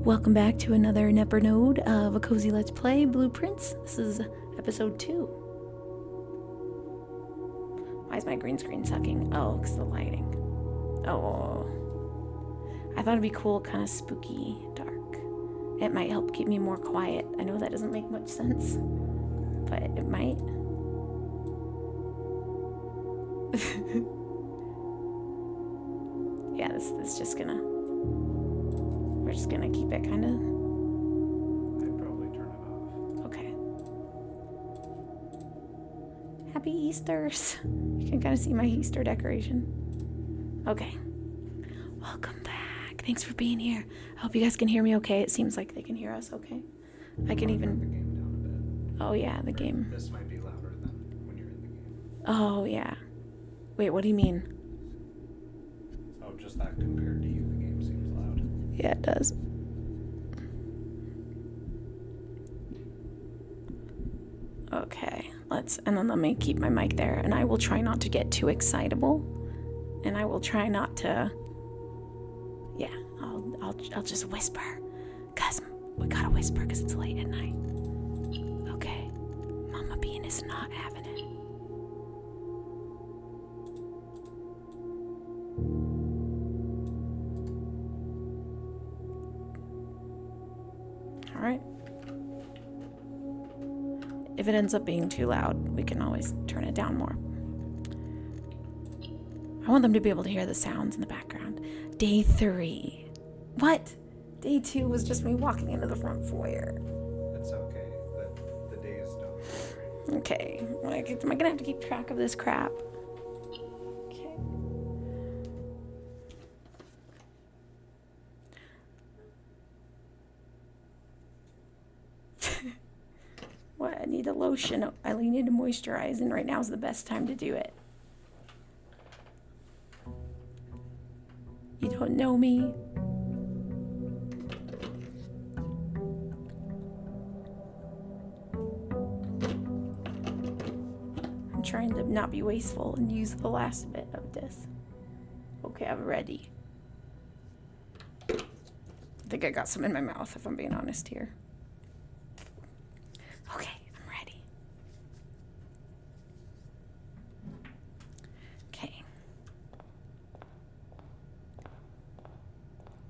Welcome back to another Nepper node of a Kozy Let's Play Blueprints. This is episode 2. Why is my green screen sucking? Oh, because the lighting. Oh. I thought it'd be cool, kind of spooky, dark. It might help keep me more quiet. I know that doesn't make much sense, but it might. Yeah, this is just gonna... We're just gonna keep it kind of... I'd probably turn it off. Okay. Happy Easters. You can kind of see my Easter decoration. Okay. Welcome back. Thanks for being here. I hope you guys can hear me okay. It seems like they can hear us okay. I can even... The game down a bit. Oh yeah, the game. This might be louder than when you're in the game. Oh yeah. Wait, what do you mean? Oh, just that compared to you, the game seems loud. Yeah, it does. Okay, and then let me keep my mic there, and I will try not to get too excitable, and I will try not to, yeah, I'll just whisper, cause we gotta whisper, cause it's late at night. Okay, Mama Bean is not having it. All right. If it ends up being too loud, we can always turn it down more. I want them to be able to hear the sounds in the background. Day 3. What? Day 2 was just me walking into the front foyer. It's okay. The days don't matter. Okay. Am I gonna have to keep track of this crap? Okay. What? I need a lotion. I need to moisturize, and right now is the best time to do it. You don't know me. I'm trying to not be wasteful and use the last bit of this. Okay, I'm ready. I think I got some in my mouth, if I'm being honest here. Okay, I'm ready. Okay.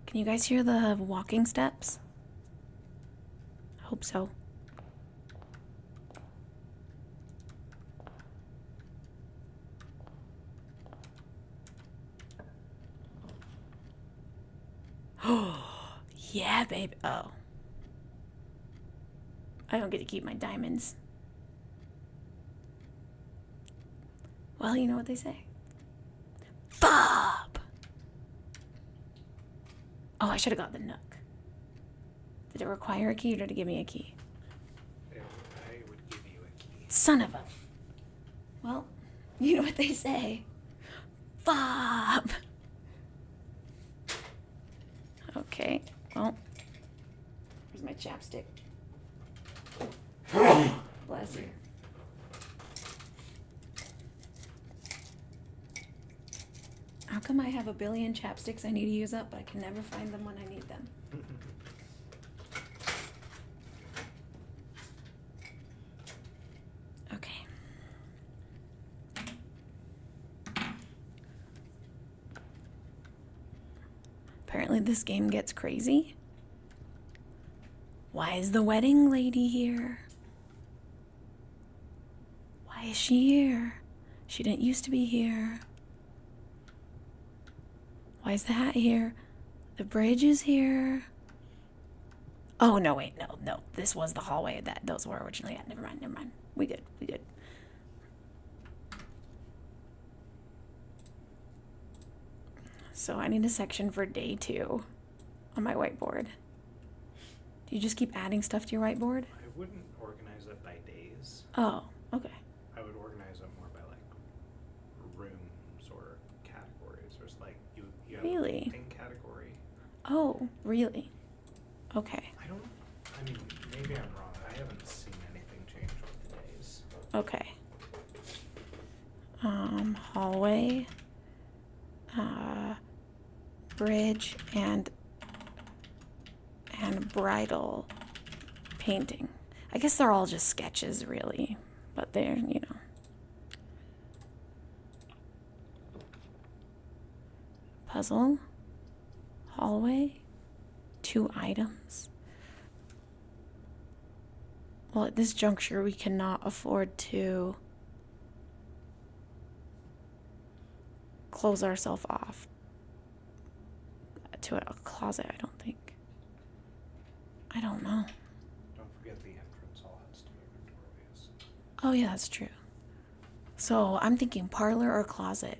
Can you guys hear the walking steps? I hope so. Oh, yeah, baby. Oh. I don't get to keep my diamonds. Well, you know what they say. Fob! Oh, I should have got the nook. Did it require a key or did it give me a key? I would give you a key. Son of a... Well, you know what they say. Fob! Okay, well... Where's my chapstick? Bless you. How come I have a billion chapsticks I need to use up, but I can never find them when I need them? Okay. Apparently this game gets crazy. Why is the wedding lady here? Why is she here? She didn't used to be here. Why is the hat here? The bridge is here. Oh, no, wait, no. This was the hallway that those were originally at. Never mind. We good. So I need a section for day 2 on my whiteboard. Do you just keep adding stuff to your whiteboard? I wouldn't organize it by days. Oh, okay. I would organize it more by like rooms or categories. Or like you have Really? a painting category. Oh, really? Okay. I mean, maybe I'm wrong. I haven't seen anything change with the days. Okay. Hallway, bridge, and bridal painting. I guess they're all just sketches, really. But they're, you know. Puzzle. Hallway. 2 items. Well, at this juncture, we cannot afford to close ourselves off to a closet, I don't think. I don't know. Don't forget the entrance all has to move in doorways. Oh, yeah, that's true. So I'm thinking parlor or closet.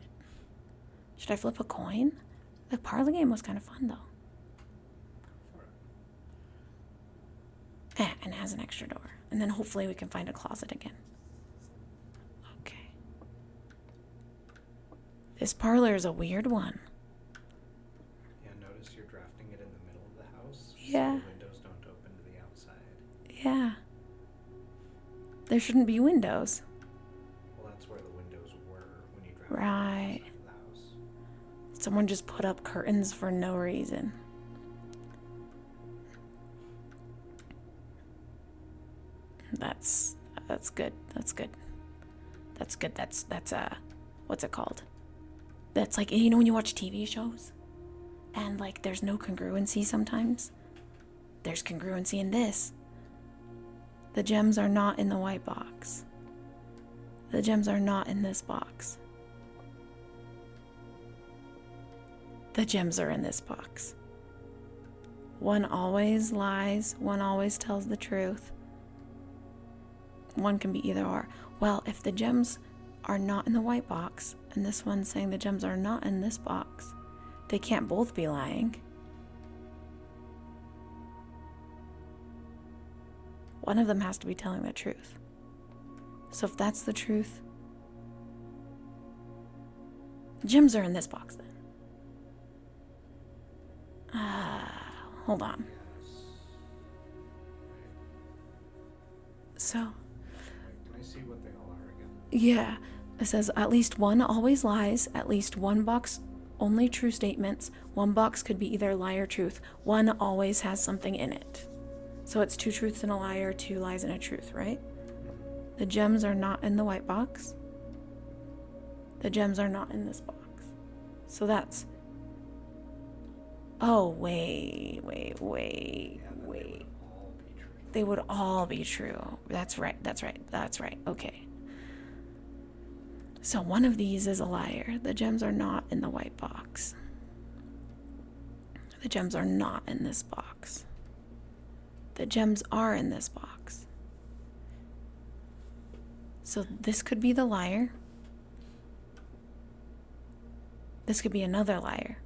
Should I flip a coin? The parlor game was kind of fun, though. And it has an extra door. And then hopefully we can find a closet again. Okay. This parlor is a weird one. Yeah, notice you're drafting it in the middle of the house. Yeah. So the windows don't open to the outside. Yeah. There shouldn't be windows. Well, that's where the windows were when you drafted Right. the house. Someone just put up curtains for no reason. That's good. That's good. That's good. That's what's it called? That's like, you know, when you watch TV shows and like there's no congruency sometimes. There's congruency in this. The gems are not in the white box. The gems are not in this box. The gems are in this box. One always lies, one always tells the truth. One can be either or. Well, if the gems are not in the white box, and this one's saying the gems are not in this box, they can't both be lying. One of them has to be telling the truth. So if that's the truth, the gems are in this box then. Hold on. So, Wait, can I see what they all are again? yeah, it says at least one always lies, at least one box only true statements, one box could be either lie or truth, one always has something in it. So it's 2 truths and a lie or 2 lies and a truth, right? The gems are not in the white box. The gems are not in this box. So that's... Oh, wait. Yeah, then They would all be true. That's right. Okay. So one of these is a liar. The gems are not in the white box. The gems are not in this box. The gems are in this box. So this could be the liar. This could be another liar.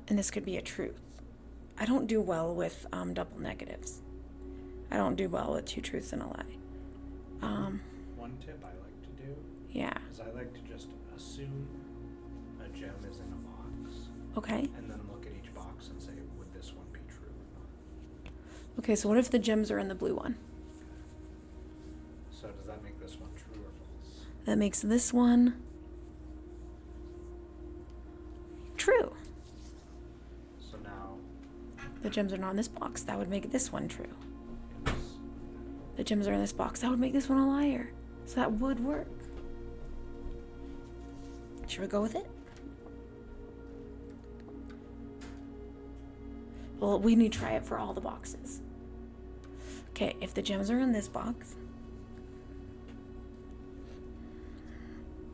And this could be a truth. I don't do well with double negatives. I don't do well with 2 truths and a lie. One tip I like to do Yeah. is I like to just assume a gem is in a box Okay. and then look at each box and say, would this one be true or not? Okay, so what if the gems are in the blue one? So does that make this one true or false? That makes this one true. So now The gems are not in this box. That would make this one true. it's The gems are in this box. That would make this one a liar. So that would work. Should we go with it? Well, we need to try it for all the boxes. Okay, if the gems are in this box,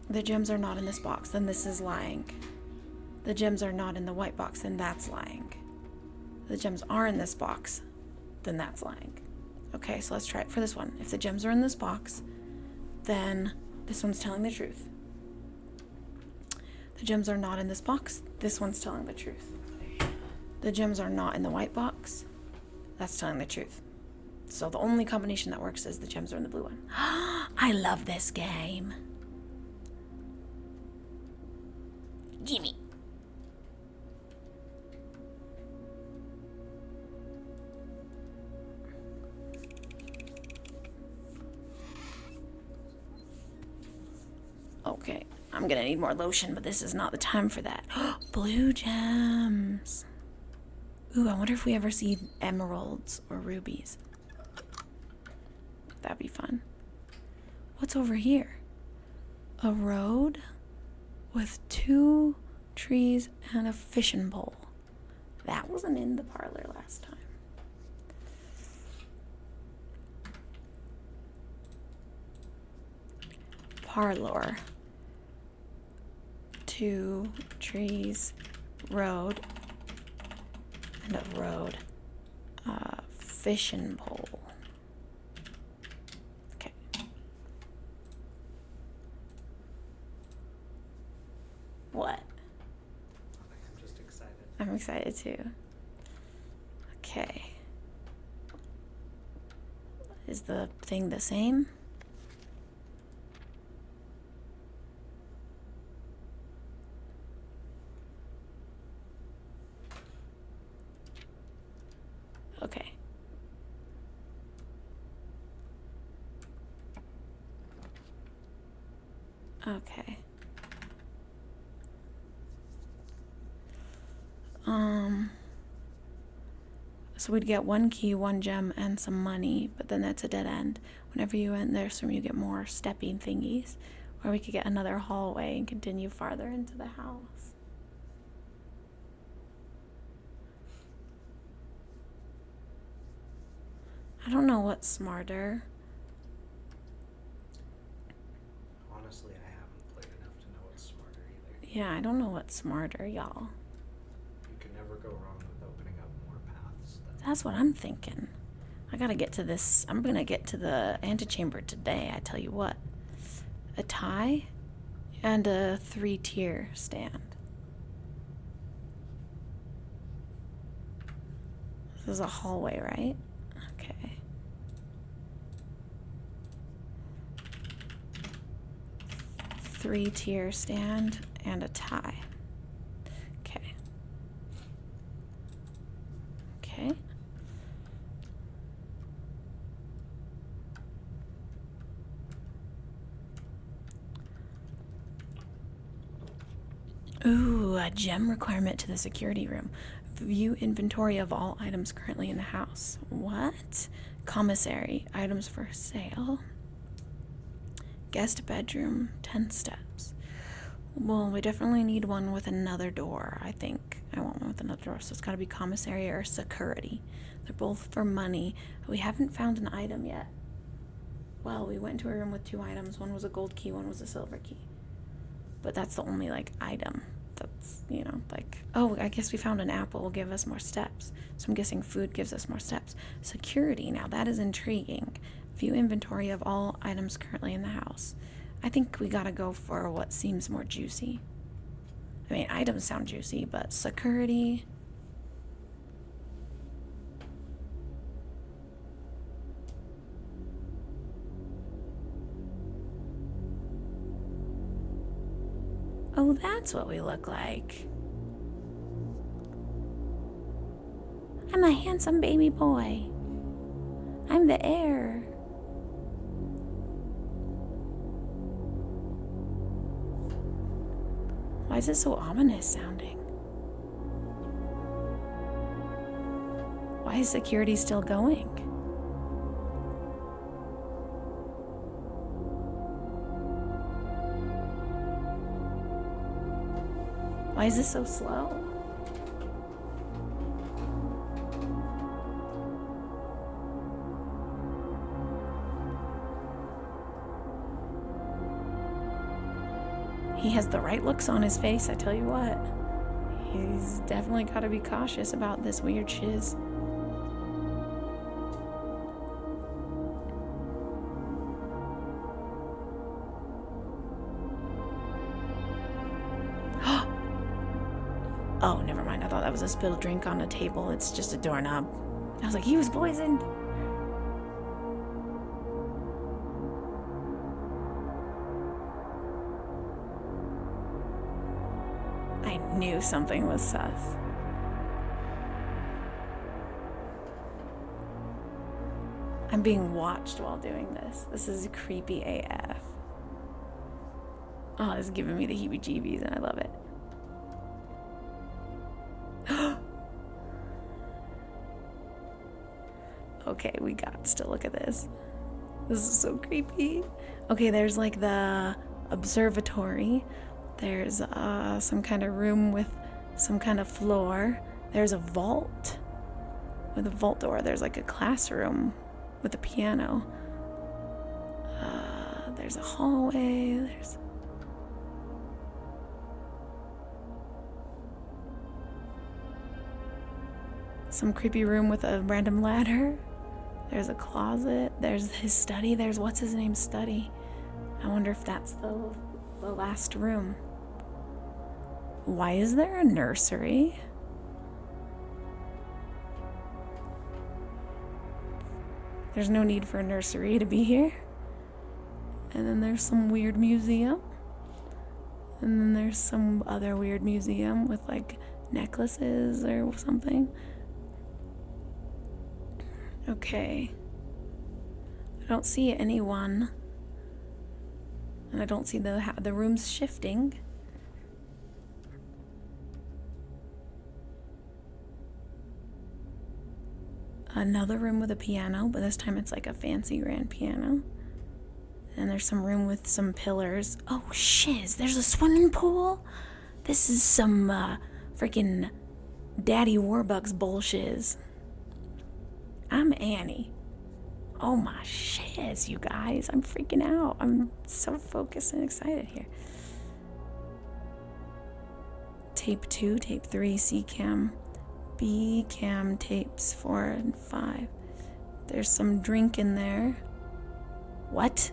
the gems are not in this box, then this is lying. The gems are not in the white box, then that's lying. The gems are in this box, then that's lying. Okay, so let's try it for this one. If the gems are in this box, then this one's telling the truth. The gems are not in this box, this one's telling the truth. The gems are not in the white box, that's telling the truth. So the only combination that works is the gems are in the blue one. I love this game. Gimme. Okay, I'm gonna need more lotion, but this is not the time for that. Blue gems. Ooh, I wonder if we ever see emeralds or rubies. That'd be fun. What's over here? A road with 2 trees and a fishing bowl. That wasn't in the parlor last time. Parlor. 2 trees, road, and a road. Fishing bowl. Okay. What? I'm just excited. I'm excited too. Okay. Is the thing the same? Okay. Okay. So we'd get 1 key, 1 gem, and some money, but then that's a dead end. Whenever you enter this room, you get more stepping thingies. Or we could get another hallway and continue farther into the house. I don't know what's smarter. Honestly, I haven't played enough to know what's smarter either. Yeah, I don't know what's smarter, y'all. You can never go wrong with opening up more paths. That's what I'm thinking. I gotta get to this. I'm gonna get to the antechamber today, I tell you what. A tie and a 3-tier stand. This is a hallway, right? Okay. Three-tier stand and a tie. Okay. Okay. Ooh, a gem requirement to the security room. View inventory of all items currently in the house. What? Commissary. Items for sale. Guest bedroom. 10 steps. Well, we definitely need one with another door, I think. I want one with another door, so it's gotta be commissary or security. They're both for money. We haven't found an item yet. Well, we went into a room with 2 items. One was a gold key, one was a silver key. But that's the only, item that's, oh, I guess we found an apple will give us more steps. So I'm guessing food gives us more steps. Security, now that is intriguing. View inventory of all items currently in the house. I think we gotta go for what seems more juicy. I mean, items sound juicy, but security... Oh, that's what we look like. I'm a handsome baby boy. I'm the heir. Why is it so ominous sounding? Why is security still going? Why is this so slow? He has the right looks on his face, I tell you what. He's definitely got to be cautious about this weird shiz. Oh, never mind. I thought that was a spilled drink on a table. It's just a doorknob. I was like, he was poisoned. I knew something was sus. I'm being watched while doing this. This is creepy AF. Oh, this is giving me the heebie-jeebies and I love it. Okay, we got to look at this. This is so creepy. Okay, there's like the observatory. There's some kind of room with some kind of floor. There's a vault with a vault door. There's like a classroom with a piano. There's a hallway. There's some creepy room with a random ladder. There's a closet. There's his study. There's what's his name's study. I wonder if that's the last room. Why is there a nursery? There's no need for a nursery to be here. And then there's some weird museum. And then there's some other weird museum with like necklaces or something. Okay. I don't see anyone. And I don't see the rooms shifting. Another room with a piano, but this time it's like a fancy grand piano. And there's some room with some pillars. Oh, shiz, there's a swimming pool? This is some freaking Daddy Warbucks bullshiz. I'm Annie. Oh my shiz, you guys. I'm freaking out. I'm so focused and excited here. Tape 2, tape 3, C cam, B cam tapes 4 and 5. There's some drink in there. What?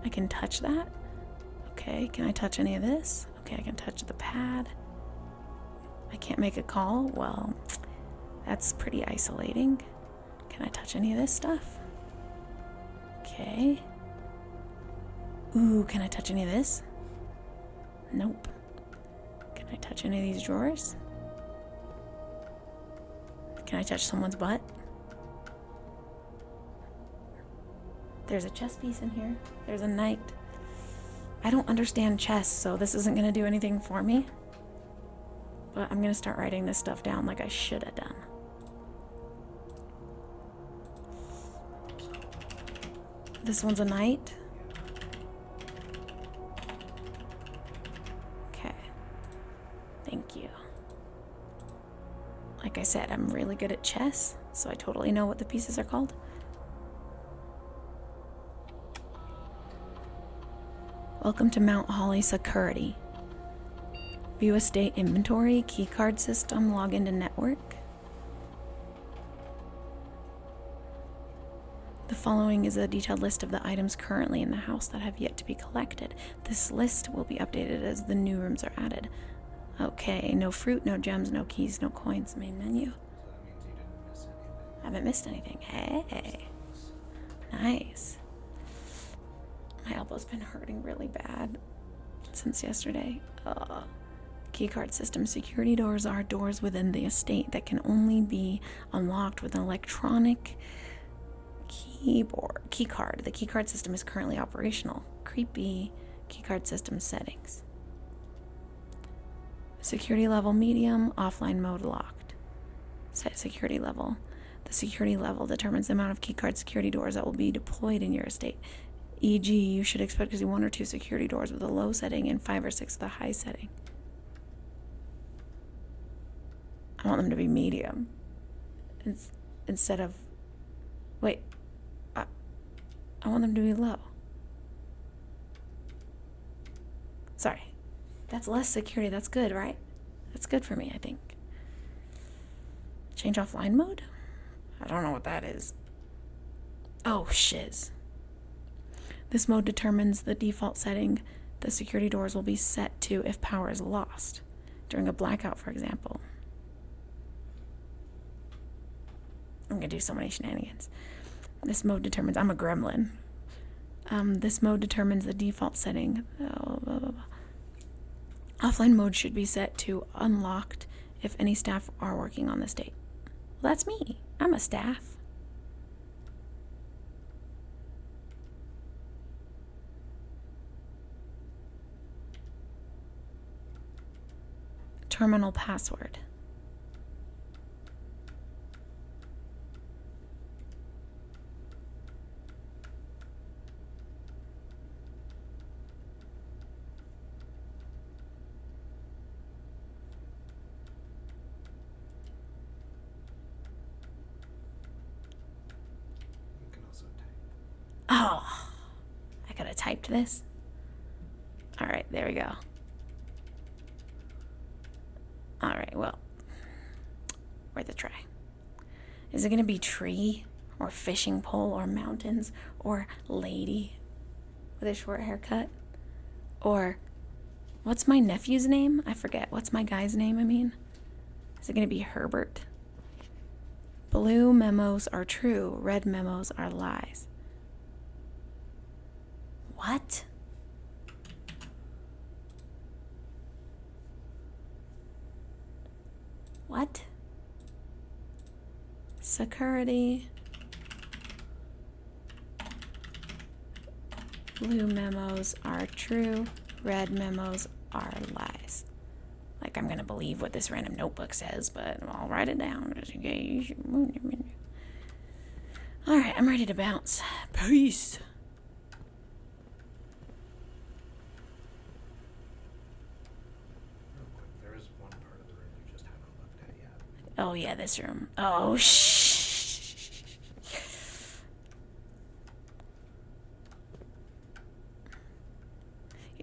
I can touch that? Okay, can I touch any of this? Okay, I can touch the pad. I can't make a call? Well, that's pretty isolating. Can I touch any of this stuff? Okay. Ooh, can I touch any of this? Nope. Can I touch any of these drawers? Can I touch someone's butt? There's a chess piece in here. There's a knight. I don't understand chess, so this isn't going to do anything for me. But I'm going to start writing this stuff down like I should have done. This one's a knight. Okay. Thank you. Like I said, I'm really good at chess, so I totally know what the pieces are called. Welcome to Mount Holly Security. View estate inventory, keycard system, log into network. The following is a detailed list of the items currently in the house that have yet to be collected. This list will be updated as the new rooms are added. Okay, no fruit, no gems, no keys, no coins. Main menu. So that means you didn't miss anything. I haven't missed anything. Hey. Nice. My elbow's been hurting really bad since yesterday. Keycard system. Security doors are doors within the estate that can only be unlocked with an electronic keycard. The keycard system is currently operational. Creepy keycard system settings. Security level medium, offline mode locked. Set security level. The security level determines the amount of keycard security doors that will be deployed in your estate. E.g., you should expect to see 1 or 2 security doors with a low setting and 5 or 6 with a high setting. I want them to be medium. Instead of... Wait. I want them to be low. Sorry. That's less security. That's good, right? That's good for me, I think. Change offline mode? I don't know what that is. Oh, shiz. This mode determines the default setting the security doors will be set to if power is lost. During a blackout, for example. I'm gonna do so many shenanigans. This mode determines... I'm a gremlin. This mode determines the default setting. Offline mode should be set to unlocked if any staff are working on this date. Well, that's me. I'm a staff. Terminal password. Oh, I could have typed this. All right, there we go. All right, well, worth a try. Is it going to be tree or fishing pole or mountains or lady with a short haircut? Or what's my nephew's name? I forget. What's my guy's name, I mean? Is it going to be Herbert? Blue memos are true. Red memos are lies. What? What? Security. Blue memos are true. Red memos are lies. Like, I'm gonna believe what this random notebook says, but I'll write it down just in case. Alright, I'm ready to bounce. Peace. Real quick, there is one part of the room you just haven't looked at yet. Oh, yeah, this room. Oh, shh.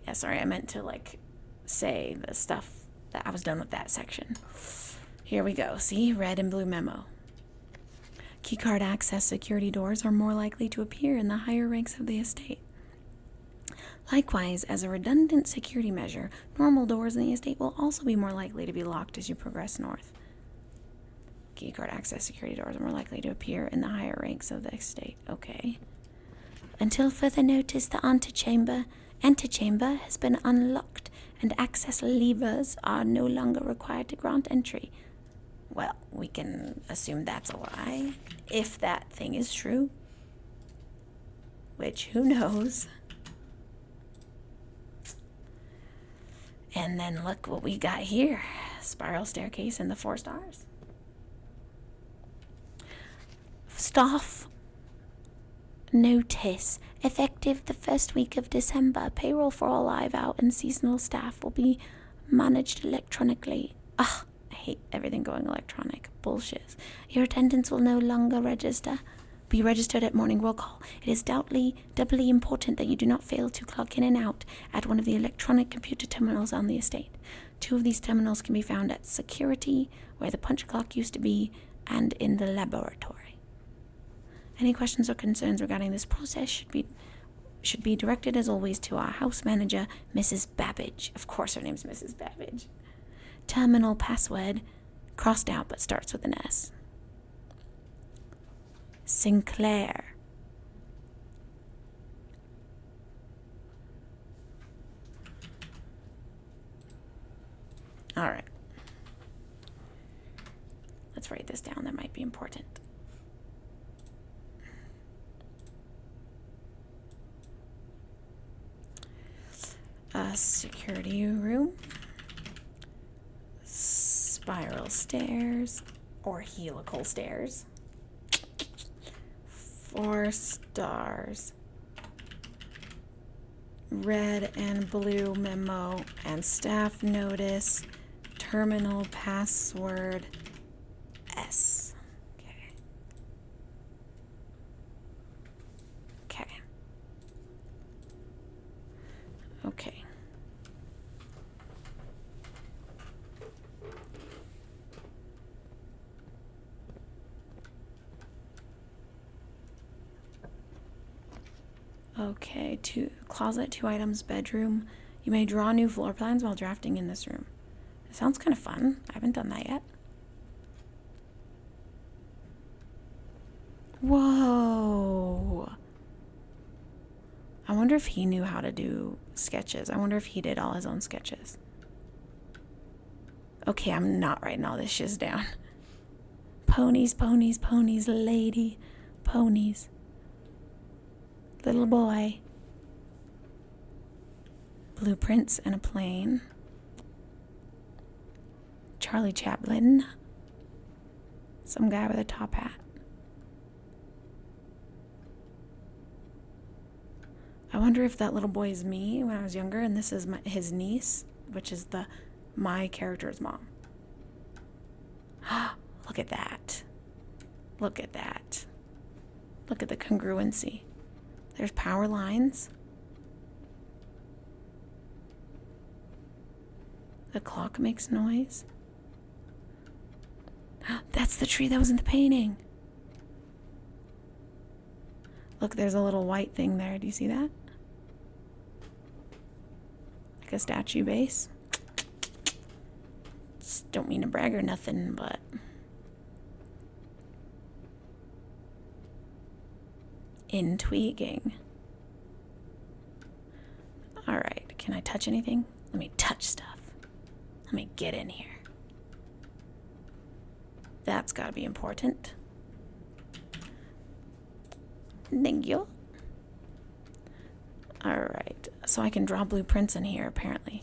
Yeah, sorry, I meant to, like, say the stuff that I was done with that section. Here we go. See? Red and blue memo. Keycard access security doors are more likely to appear in the higher ranks of the estate. Likewise, as a redundant security measure, normal doors in the estate will also be more likely to be locked as you progress north. Keycard access security doors are more likely to appear in the higher ranks of the estate. Okay. Until further notice, the antechamber has been unlocked and access levers are no longer required to grant entry. Well, we can assume that's a lie, if that thing is true. Which, who knows? And then look what we got here. Spiral staircase and the 4 stars. Staff notice. Effective the first week of December, payroll for all live out and seasonal staff will be managed electronically. Ugh, I hate everything going electronic. Bullshit. Your attendance will no longer be registered at morning roll call. It is doubly important that you do not fail to clock in and out at one of the electronic computer terminals on the estate. 2 of these terminals can be found at security, where the punch clock used to be, and in the laboratory. Any questions or concerns regarding this process should be directed, as always, to our house manager, Mrs. Babbage. Of course her name's Mrs. Babbage. Terminal password, crossed out but starts with an S. Sinclair. All right. Let's write this down. That might be important. A security room. Spiral stairs. Or helical stairs. 4 stars. Red and blue memo and staff notice. Terminal password S. Okay. Okay. Okay. Okay, closet, 2 items, bedroom. You may draw new floor plans while drafting in this room. It sounds kind of fun. I haven't done that yet. Whoa. I wonder if he knew how to do sketches. I wonder if he did all his own sketches. Okay, I'm not writing all this shiz down. Ponies, ponies, ponies, lady. Ponies. Little boy. Blueprints and a plane. Charlie Chaplin. Some guy with a top hat. I wonder if that little boy is me when I was younger, and this is his niece, which is my character's mom. Look at that. Look at that. Look at the congruency. There's power lines. The clock makes noise. That's the tree that was in the painting. Look, there's a little white thing there. Do you see that? Like a statue base. Just don't mean to brag or nothing, but... intriguing. Alright, can I touch anything? Let me touch stuff. Let me get in here. That's gotta be important. Thank you. Alright, so I can draw blueprints in here, apparently.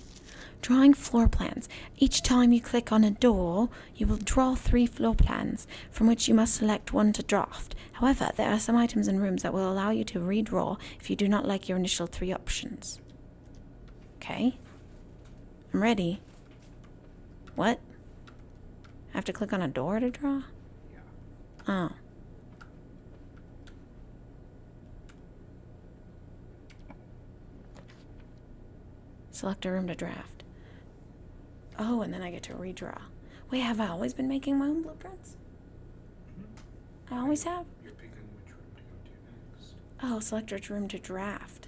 Drawing floor plans. Each time you click on a door, you will draw 3 floor plans, from which you must select one to draft. However, there are some items in rooms that will allow you to redraw if you do not like your initial 3 options. Okay. I'm ready. What? I have to click on a door to draw? Yeah. Oh. Select a room to draft. Oh, and then I get to redraw. Wait, have I always been making my own blueprints? I always have? You're picking which room to go to next. Oh, select which room to draft.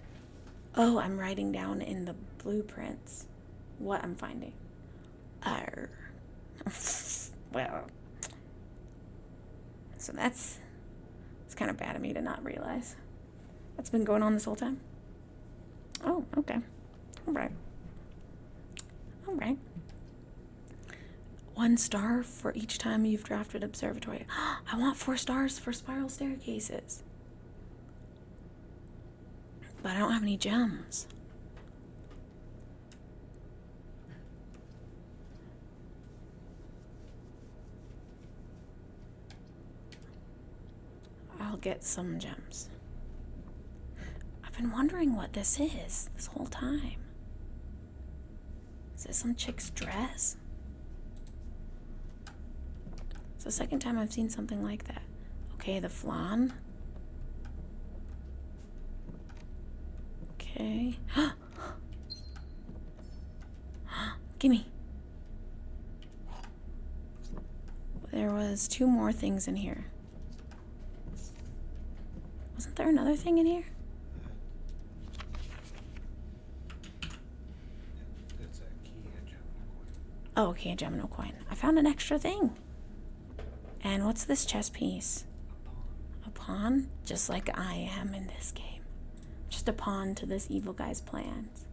Oh, I'm writing down in the blueprints what I'm finding. Arr. Well. So it's kind of bad of me to not realize. That's been going on this whole time? Oh, okay. Alright. Alright. 1 star for each time you've drafted observatory. I want 4 stars for spiral staircases. But I don't have any gems. I'll get some gems. I've been wondering what this is this whole time. Is this some chick's dress? It's the second time I've seen something like that. Okay, the flan. Okay. Gimme. There was 2 more things in here. Wasn't there another thing in here? It's a key and Gemini coin. Oh, okay, a Gemini coin. I found an extra thing. And what's this chess piece? A pawn? Just like I am in this game. Just a pawn to this evil guy's plans.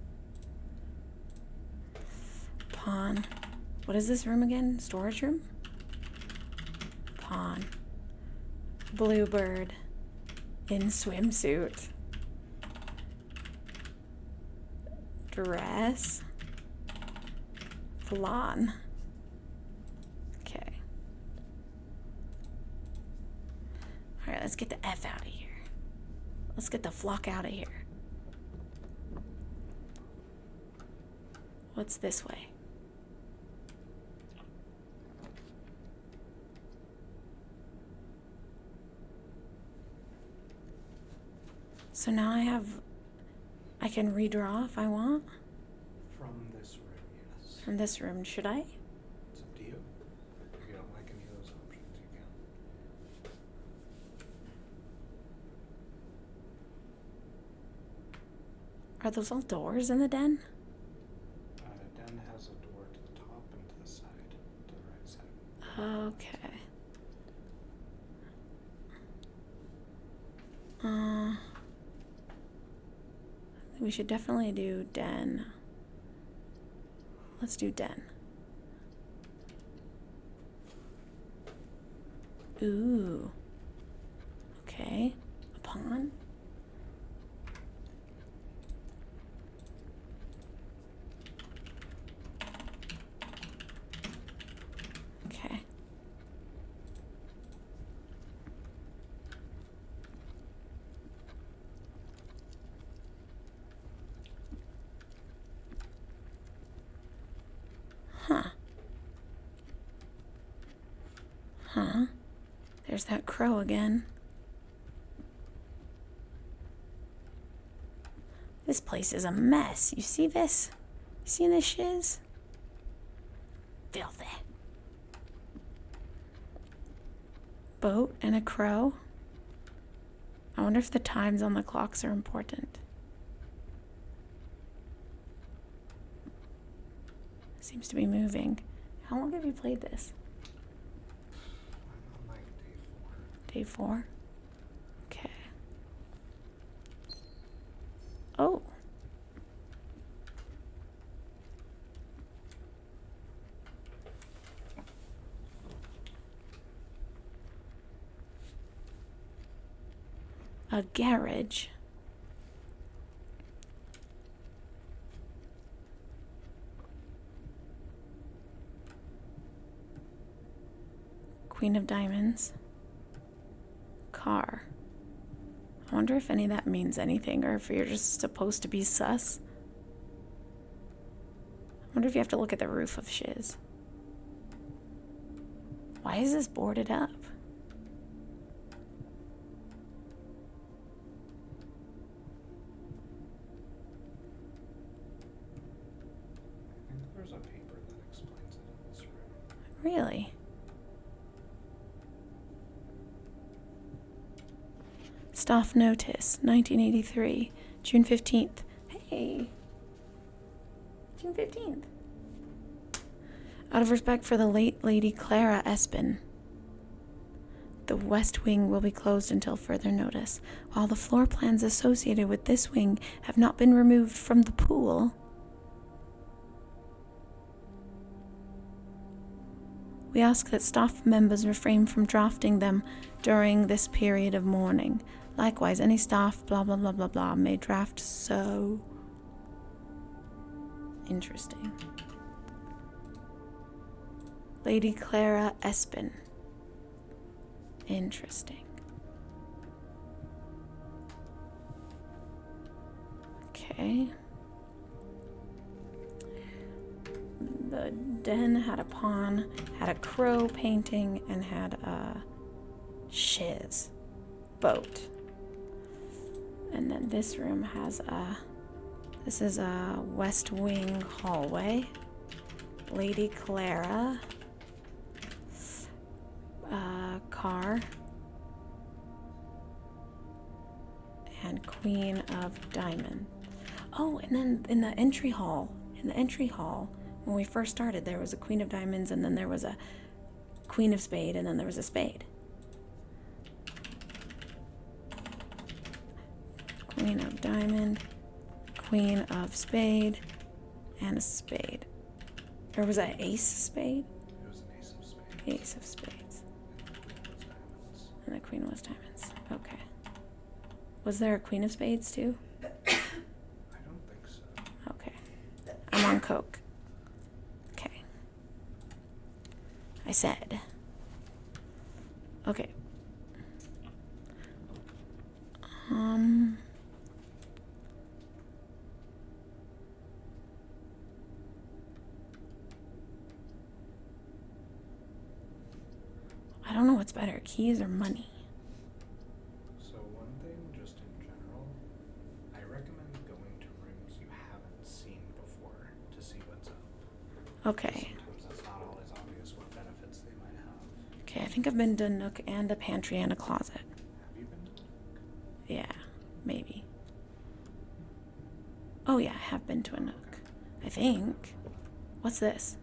Pawn. What is this room again? Storage room? Pawn. Bluebird. In swimsuit. Dress. Flan. Okay. Alright, let's get the F out of here. Let's get the flock out of here. What's this way? So now I can redraw if I want? From this room, yes. From this room, should I? It's up to you. If you don't like any of those options, you can. Are those all doors in the den? Den has a door to the top and to the side, to the right side. Okay. We should definitely do den. Let's do den. Ooh. Okay. A pawn. Okay. Huh. Huh. There's that crow again. This place is a mess. You see this? You see this shiz? Filthy. Boat and a crow. I wonder if the times on the clocks are important. Seems to be moving. How long have you played this? I'm on like Day day 4. 4? Okay. Oh. A garage. Queen of Diamonds. Car. I wonder if any of that means anything or if you're just supposed to be sus. I wonder if you have to look at the roof of shiz. Why is this boarded up? I think there's a paper that explains it in this room. Really? Staff notice, 1983, June 15th. Hey, June 15th. Out of respect for the late Lady Clara Espin, the west wing will be closed until further notice. While the floor plans associated with this wing have not been removed from the pool, we ask that staff members refrain from drafting them during this period of mourning. Likewise, any staff blah blah blah blah blah may draft so. Interesting. Lady Clara Espin. Interesting. Okay. The den had a pawn, had a crow painting, and had a shiz boat. And then this room has this is a west wing hallway. Lady Clara. Car. And Queen of Diamond. Oh, and then in the entry hall, when we first started, there was a Queen of Diamonds, and then there was a Queen of Spade, and then there was a spade. Queen of Diamond, Queen of Spade, and a spade. Or was that Ace Spade? It was an ace of spades. Ace of Spades. And the Queen was Diamonds. Okay. Was there a Queen of Spades too? I don't think so. Okay. I'm on coke. Okay. I said. Okay. I don't know what's better, keys or money. So one thing, just in general, I recommend going to rooms you haven't seen before to see what's up. Okay. Sometimes that's not always obvious what benefits they might have. Okay, I think I've been to a nook and a pantry and a closet. Have you been to Nook? Yeah, maybe. Oh yeah, I have been to a nook. I think. What's this?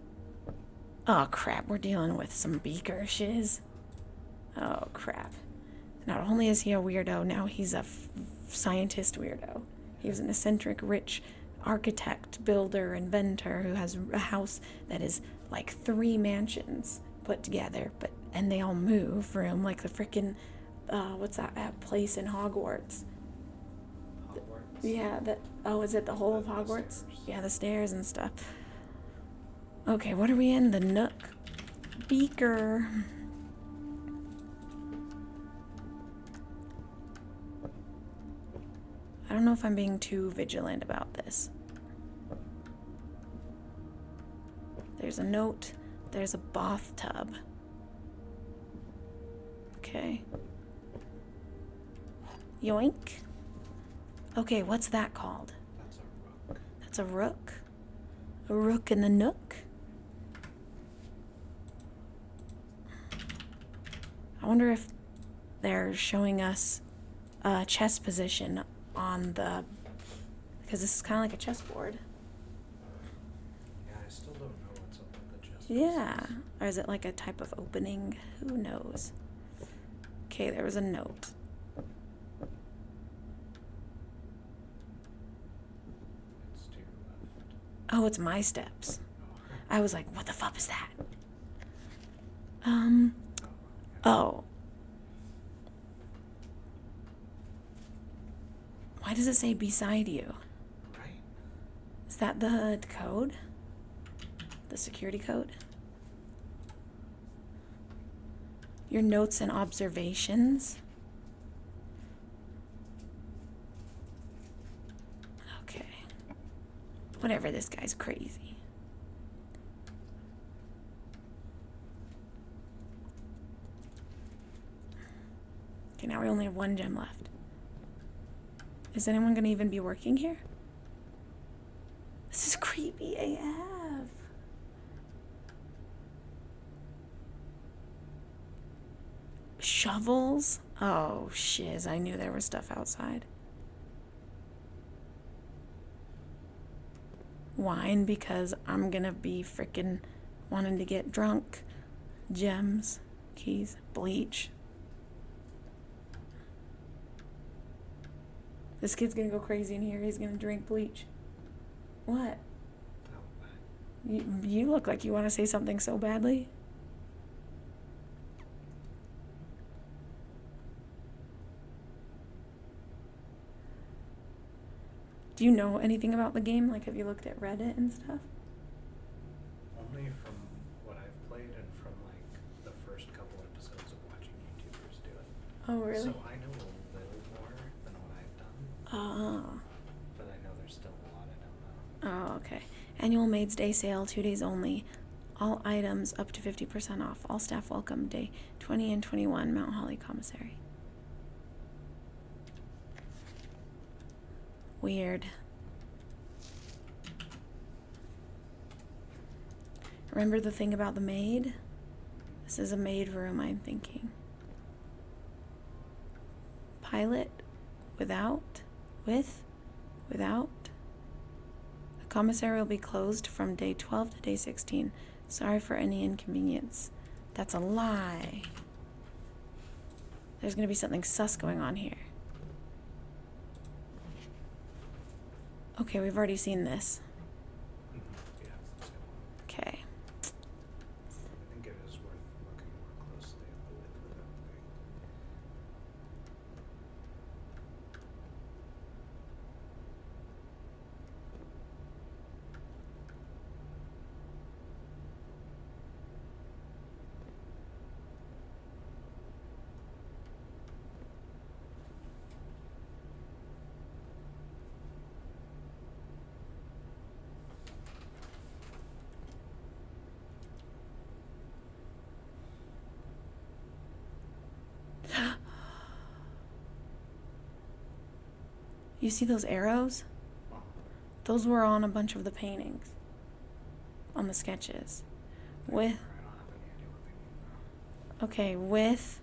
Oh crap, we're dealing with some beaker shiz. Oh crap. Not only is he a weirdo, now he's a scientist weirdo. He was an eccentric, rich architect, builder, inventor who has a house that is like 3 mansions put together, and they all move room like the freaking what's that place in Hogwarts? Hogwarts? Yeah, is it the whole of The Hogwarts? stairs. Yeah, the stairs and stuff. Okay, what are we in? The nook. Beaker. I don't know if I'm being too vigilant about this. There's a note. There's a bathtub. Okay. Yoink. Okay, what's that called? It's a rook. A rook in the nook. I wonder if they're showing us a chess position on the... Because this is kind of like a chessboard. Yeah, I still don't know what's up with the chest. Yeah. Or is it like a type of opening? Who knows? Okay, there was a note. It's to your left. Oh, it's my steps. Oh. I was like, what the fuck is that? Yeah. Oh. Why does it say beside you? Right? Is that the code? The security code? Your notes and observations? Okay. Whatever, this guy's crazy. Okay, now we only have 1 gem left. Is anyone gonna even be working here? This is creepy AF. Shovels? Oh, shiz. I knew there was stuff outside. Wine, because I'm gonna be freaking wanting to get drunk. Gems, keys, bleach. This kid's gonna go crazy in here. He's gonna drink bleach. What? Oh, You look like you want to say something so badly. Do you know anything about the game? Like, have you looked at Reddit and stuff? only from what I've played and from like the first couple episodes of watching YouTubers do it. Oh, really? So I know a little more than what I've done, Oh. but I know there's still a lot I don't know. Oh, okay. Annual Maids Day sale, 2 days only. All items up to 50% off. All staff welcome. Day 20 and 21, Mount Holly Commissary. Weird. Remember the thing about the maid? This is a maid room, I'm thinking. Pilot, without, with, without. The commissary will be closed from day 12 to day 16. Sorry for any inconvenience. That's a lie. There's gonna be something sus going on here. Okay, we've already seen this. Yeah, it's the same one. Okay. I think it is worth looking more closely at the with without thing. You see those arrows? Those were on a bunch of the paintings. On the sketches. With, I don't have any idea what they mean though. okay, with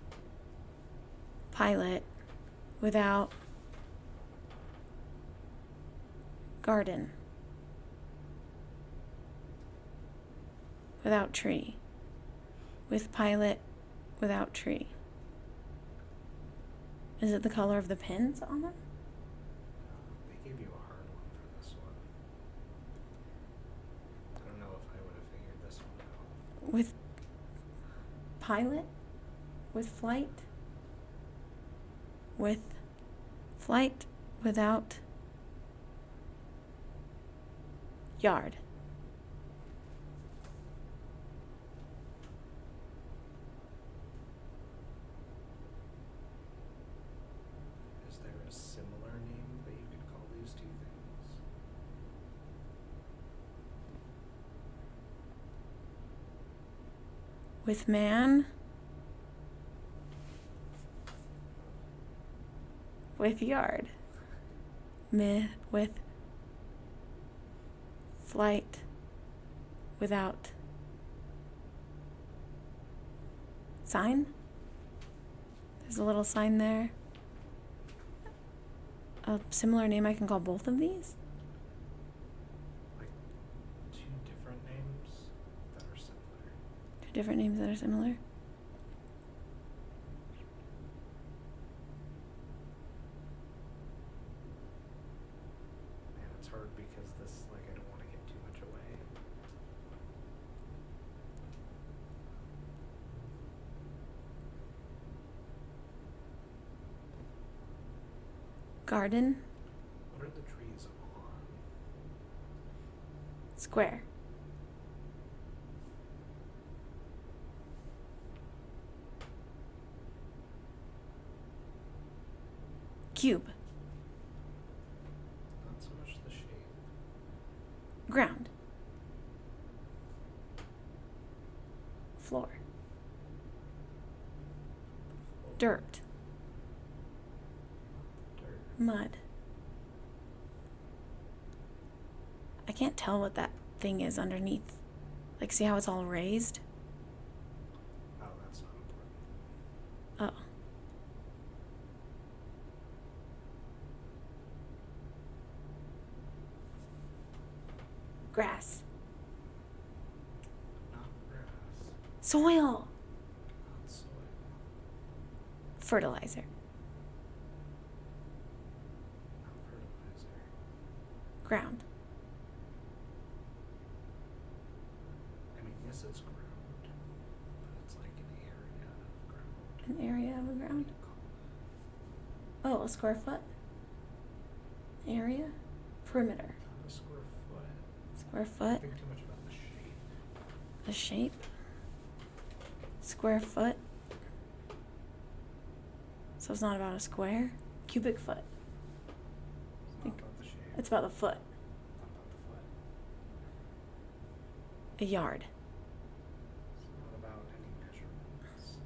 pilot, without garden, without tree, with pilot, without tree. Is it the color of the pins on them? They gave you a hard one for this one. I don't know if I would have figured this one out. With pilot, with flight, with flight, without yard. Is there a similar name that you could call these two things? With man, with yard, with flight without sign. There's a little sign there. A similar name I can call both of these? Like two different names that are similar. Two different names that are similar? Man, it's hard because this, like, I don't want to give too much away. Garden. What are the trees on? Square. Cube. Not so much the shape. Ground. Floor. Dirt. Dirt. Mud. I can't tell what that thing is underneath. Like, see how it's all raised? Oh, that's not important. Oh. Grass. Not grass. Soil. Not soil. Fertilizer. Not fertilizer. Ground. I mean, yes, it's ground, but it's like an area of ground. An area of a What ground. do you call Oh, a square foot. Area. Perimeter. it? Not a square foot. Square foot. Think too much about the shape. The shape. Square foot. So it's not about a square. Cubic foot. It's not about the shape. It's about the foot. Not about the foot. A yard. It's not about any measurements.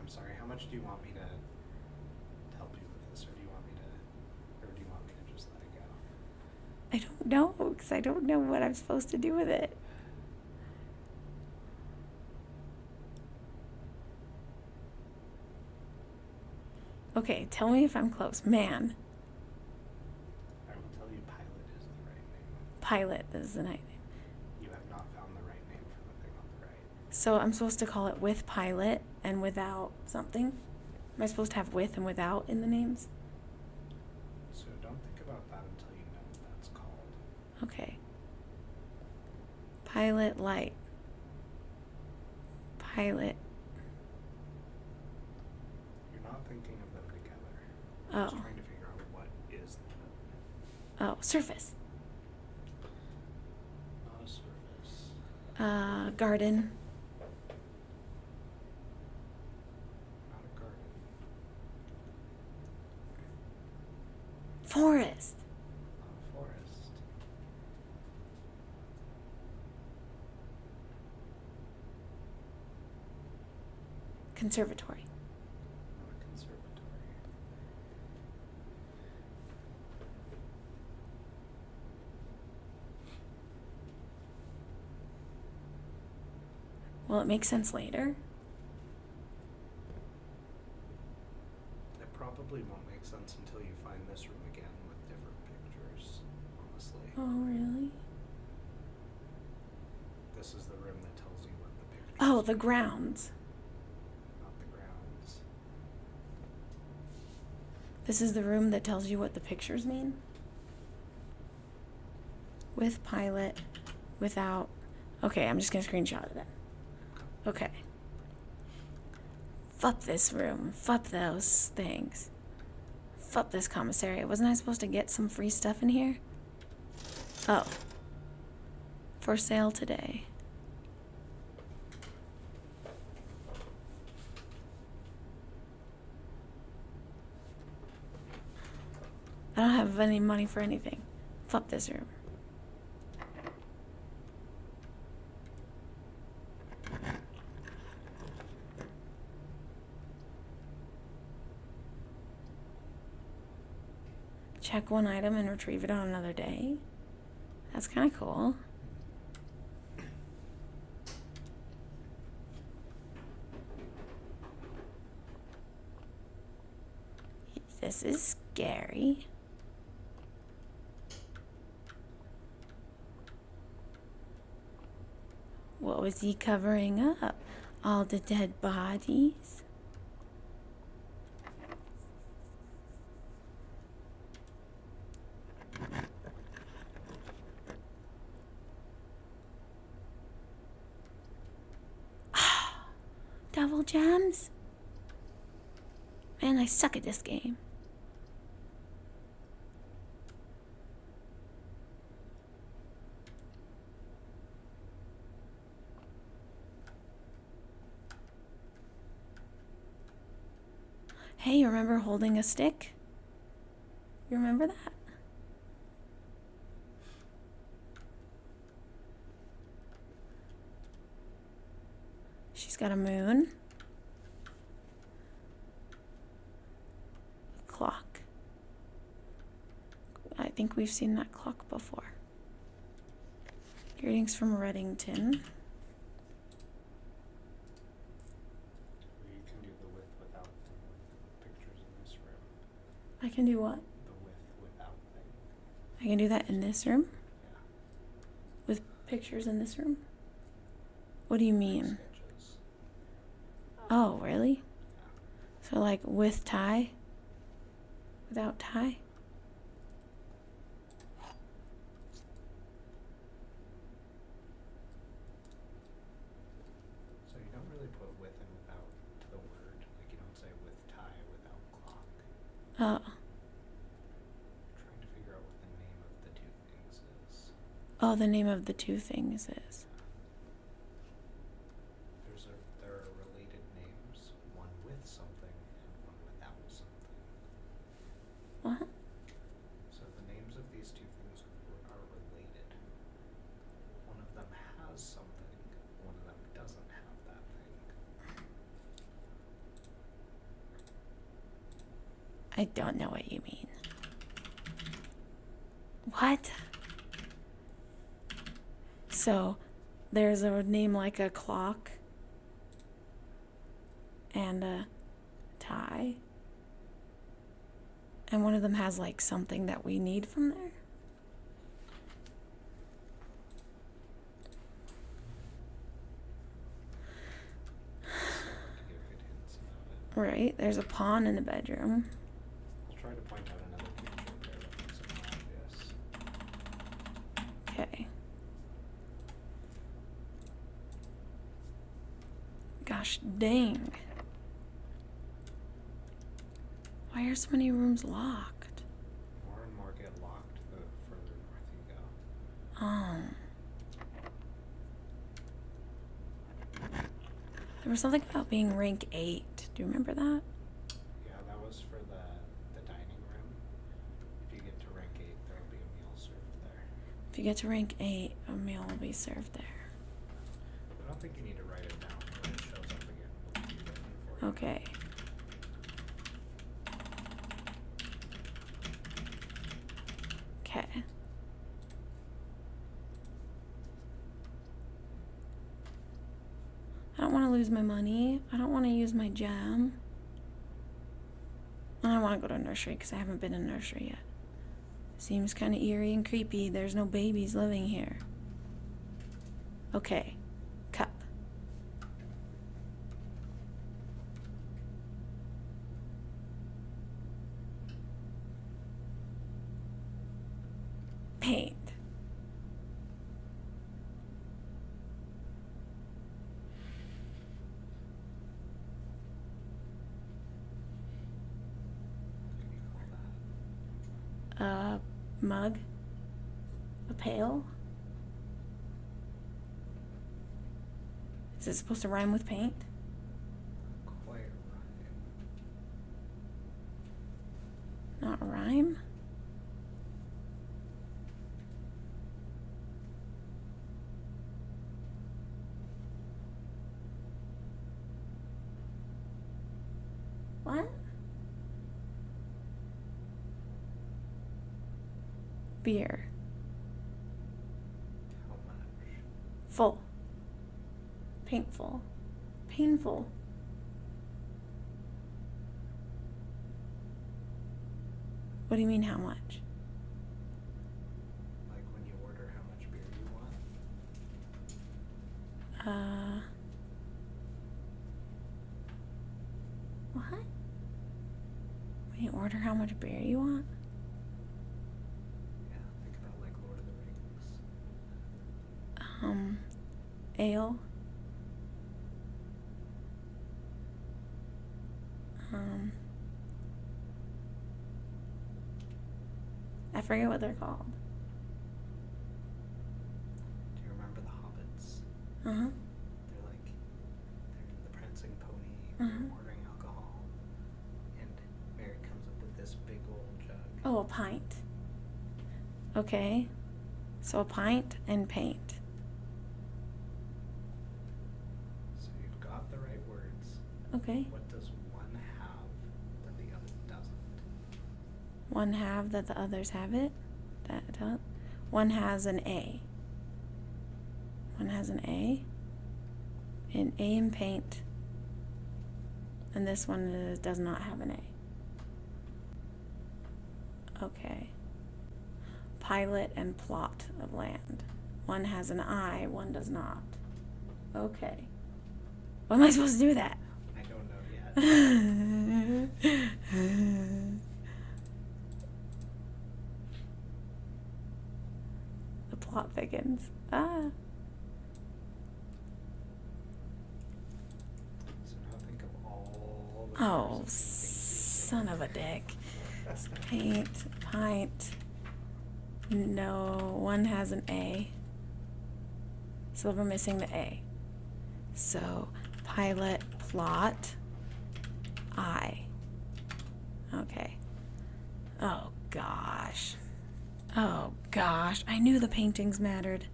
I'm sorry, how much do you want me to help you with this, or do you want me to just let it go? I don't know, because I don't know what I'm supposed to do with it. Okay, tell me if I'm close. Man. I will tell you pilot is the right name. Pilot is the night name. You have not found the right name for the thing on the right. So I'm supposed to call it with pilot and without something? Am I supposed to have with and without in the names? So don't think about that until you know what that's called. Okay. Pilot light. Pilot. You're not thinking of them together. Oh. You're just trying to figure out what is the Oh, surface. not a surface. Garden. Not a garden. Forest. Not a forest. Conservatory. Not a conservatory. Will it make sense later? It probably won't make sense until you find this room again with different pictures, honestly. Oh, really? This is the room that tells you what the pictures Oh, the mean, grounds. not the grounds. This is the room that tells you what the pictures mean? With pilot, without. Okay, I'm just gonna screenshot it then. Okay. Fuck this room. Fuck those things. Fuck this commissary. Wasn't I supposed to get some free stuff in here? Oh. For sale today. I don't have any money for anything. Fuck this room. check one item and retrieve it on another day. That's kind of cool. This is scary. What was he covering up? All the dead bodies? Double gems? Man, I suck at this game. Hey, you remember holding a stick? You remember that? She's got a moon. A clock. I think we've seen that clock before. Greetings from Reddington. You can do the with without thing with pictures in this room. I can do what? The with without thing. I can do that in this room? Yeah. With pictures in this room? What do you mean? Sketches. Oh, really? Yeah. So like with tie? Without tie? So you don't really put with and without to the word. Like you don't say with tie without clock. Oh. Trying to figure out what the name of the two things is. Oh, the name of the two things is. There are related names, one with something and one without something. What? So the names of these two things are related. One of them has something, one of them doesn't have that thing. I don't know what you mean. What? So, there's a name like a clock and a tie. And one of them has like something that we need from there. To give good hints about it. Right, there's a pawn in the bedroom. I'll try to point out another picture there that makes it more obvious. Okay. Gosh dang. Why are so many rooms locked? More and more get locked the further north you go. Oh. There was something about being rank 8. Do you remember that? Yeah, that was for the dining room. If you get to rank 8, there will be a meal served there. If you get to rank 8, a meal will be served there. I don't think you need to write it down when it shows up again. It'll be written for you. Okay. Okay. I don't want to lose my money. I don't want to use my gem. I don't want to go to a nursery because I haven't been in a nursery yet. Seems kind of eerie and creepy. There's no babies living here. Okay. Cup. Paint. What can you call that? A mug. A pail. Is it supposed to rhyme with paint? Quite right. Not rhyme? What? Beer. How much? Full. Painful. Painful. What do you mean, how much? Like when you order how much beer you want? What? When you order how much beer you want? Yeah, think about like Lord of the Rings. Ale. I forget what they're called. Do you remember the Hobbits? Uh-huh. They're the prancing pony, Uh-huh. they're ordering alcohol, and Mary comes up with this big old jug. Oh, a pint. Okay. So a pint and paint. So you've got the right words. Okay. What does one have that the other doesn't? One have that the others have it. One has an A. One has an A. An A in paint. And this one does not have an A. Okay. Pilot and plot of land. One has an I, one does not. Okay. What am I supposed to do with that? I don't know yet. The plot thickens. Ah. So now think of all the Oh, colors of son of a dick. Paint, pint. No, one has an A. So we're missing the A. So, pilot, plot, I. Okay. Oh, gosh. Oh, gosh. I knew the paintings mattered.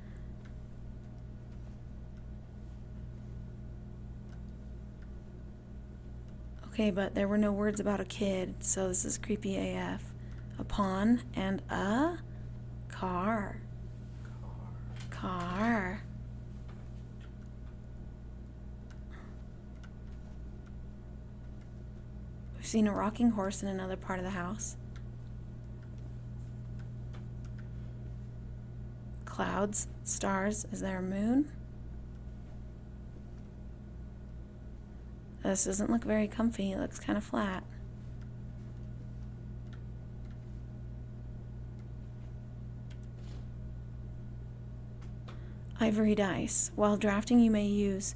Okay, but there were no words about a kid, so this is creepy AF. A pawn and a car. Car. We've seen a rocking horse in another part of the house. Clouds, stars. Is there a moon? This doesn't look very comfy. It looks kind of flat. Ivory dice. While drafting, you may use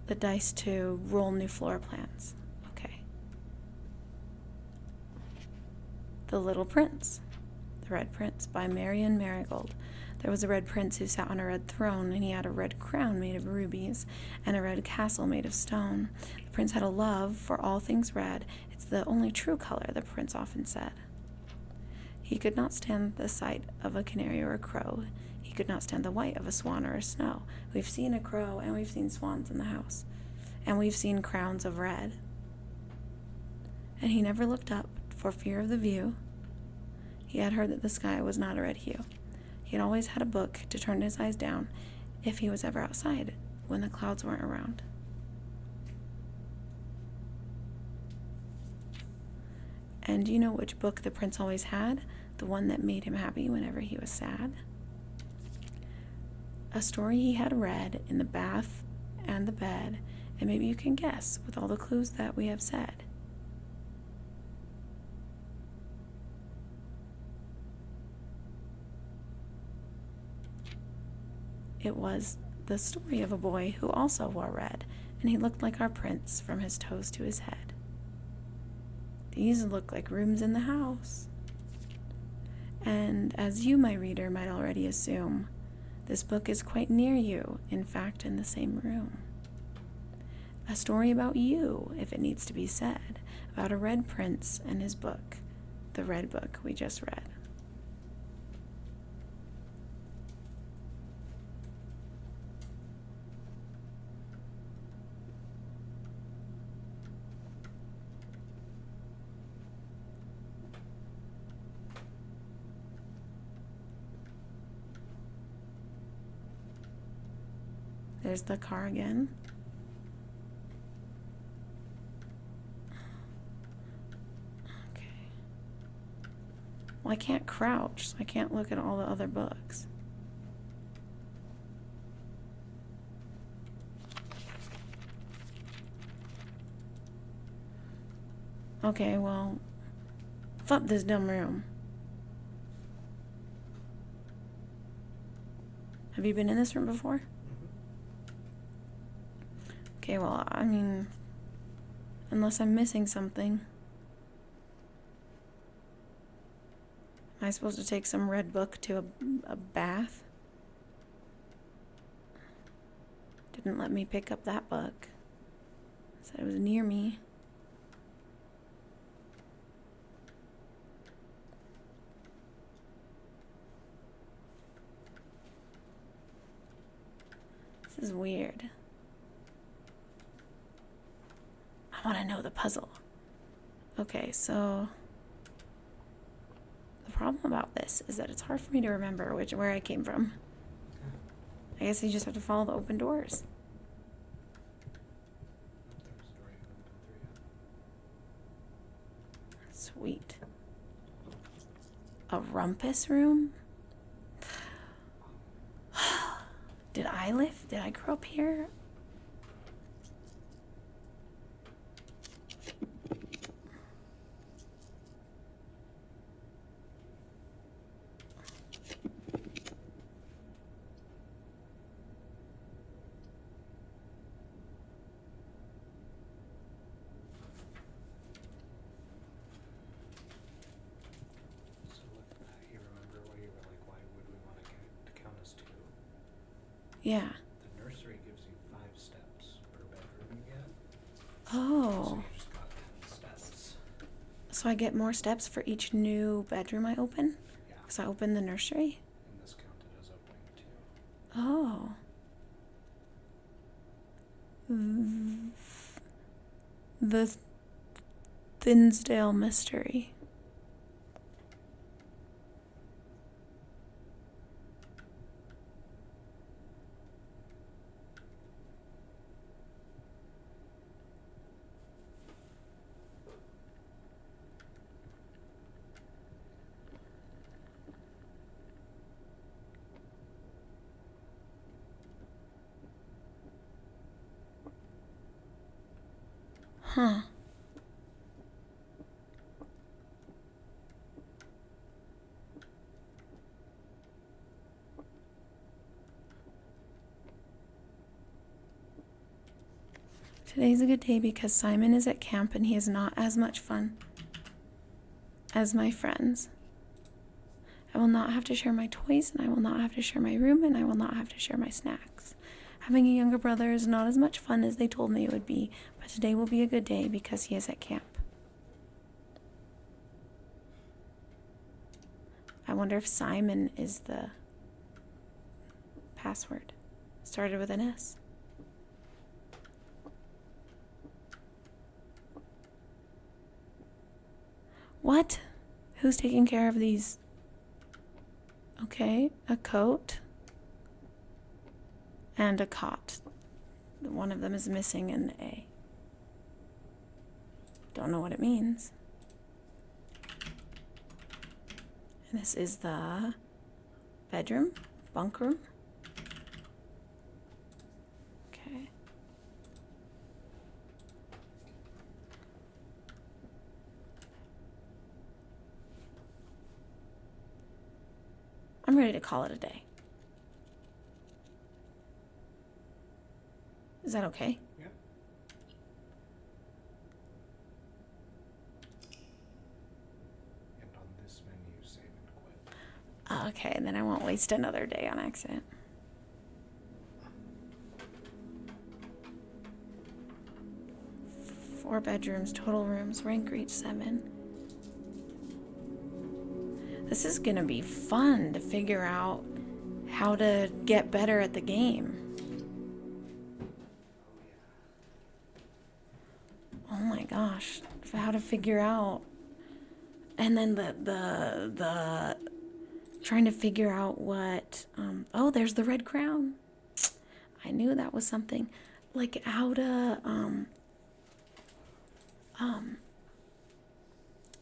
the dice to roll new floor plans. Okay. The Little Prince. The Red Prince by Marion Marigold. There was a red prince who sat on a red throne, and he had a red crown made of rubies, and a red castle made of stone. The prince had a love for all things red. It's the only true color, the prince often said. He could not stand the sight of a canary or a crow. He could not stand the white of a swan or a snow. We've seen a crow, and we've seen swans in the house. And we've seen crowns of red. And he never looked up for fear of the view. He had heard that the sky was not a red hue. He had always had a book to turn his eyes down if he was ever outside when the clouds weren't around. And do you know which book the prince always had? The one that made him happy whenever he was sad? A story he had read in the bath and the bed, and maybe you can guess with all the clues that we have said. It was the story of a boy who also wore red, and he looked like our prince from his toes to his head. These look like rooms in the house. And as you, my reader, might already assume, this book is quite near you, in fact, in the same room. A story about you, if it needs to be said, about a red prince and his book, the red book we just read. There's the car again. Okay. Well, I can't crouch, so I can't look at all the other books. Okay, well, fuck this dumb room. Have you been in this room before? Okay, well, I mean, unless I'm missing something. Am I supposed to take some red book to a bath? Didn't let me pick up that book. Said it was near me. This is weird. I want to know the puzzle. Okay, so the problem about this is that it's hard for me to remember where I came from. I guess you just have to follow the open doors. Sweet. A rumpus room? Did I grow up here? Yeah. The nursery gives you 5 steps per bedroom you get. Oh. So you just got 10 steps. So I get more steps for each new bedroom I open? Yeah. Because I open the nursery? And this counted as opening 2. Oh. The Thinsdale Mystery. Huh. Today's a good day because Simon is at camp and he is not as much fun as my friends. I will not have to share my toys, and I will not have to share my room, and I will not have to share my snacks. Having a younger brother is not as much fun as they told me it would be, but today will be a good day because he is at camp. I wonder if Simon is the password. Started with an S. What? Who's taking care of these? Okay, a coat and a cot. One of them is missing an A. Don't know what it means. And this is the bedroom, bunk room. Okay. I'm ready to call it a day. Is that okay? Yep. And on this menu, save and quit. Okay, then I won't waste another day on accident. Four bedrooms, total rooms, rank reach 7. This is gonna be fun to figure out how to get better at the game. Oh my gosh, how to figure out. And then the trying to figure out what, oh, there's the red crown. I knew that was something. Like how to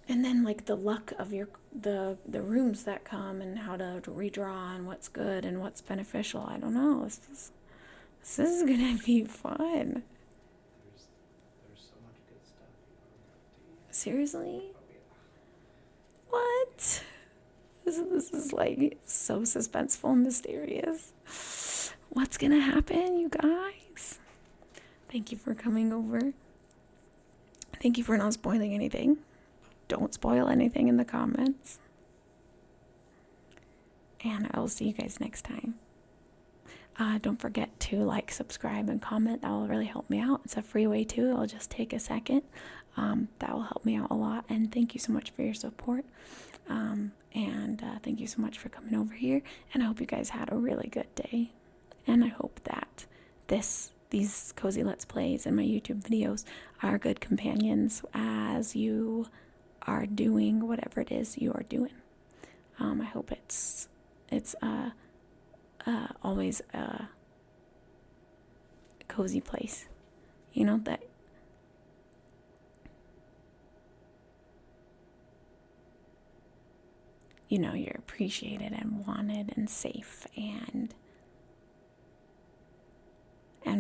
and then like the luck of your the rooms that come and how to redraw and what's good and what's beneficial. I don't know. This is gonna be fun. There's so much good stuff you don't have to use. Seriously? Oh yeah. What? This is like so suspenseful and mysterious. What's gonna happen, you guys? Thank you for coming over. Thank you for not spoiling anything. Don't spoil anything in the comments. And I will see you guys next time. Don't forget to like, subscribe, and comment. That will really help me out. It's a free way too. It'll just take a second. That will help me out a lot. And thank you so much for your support. And thank you so much for coming over here. And I hope you guys had a really good day. And I hope that these cozy Let's Plays and my YouTube videos are good companions as you are doing whatever it is you are doing. I hope it's always a cozy place. You know, that you know you're appreciated and wanted and safe and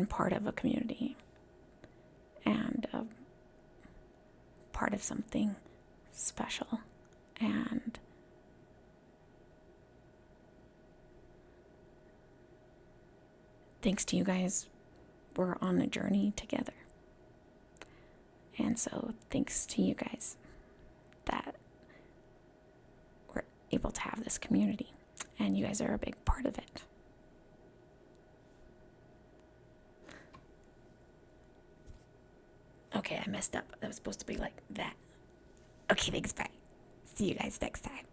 part of a community and part of something special. And thanks to you guys, we're on a journey together. And so thanks to you guys that we're able to have this community, and you guys are a big part of it. Okay, I messed up. That was supposed to be like that. Okay, thanks, bye. See you guys next time.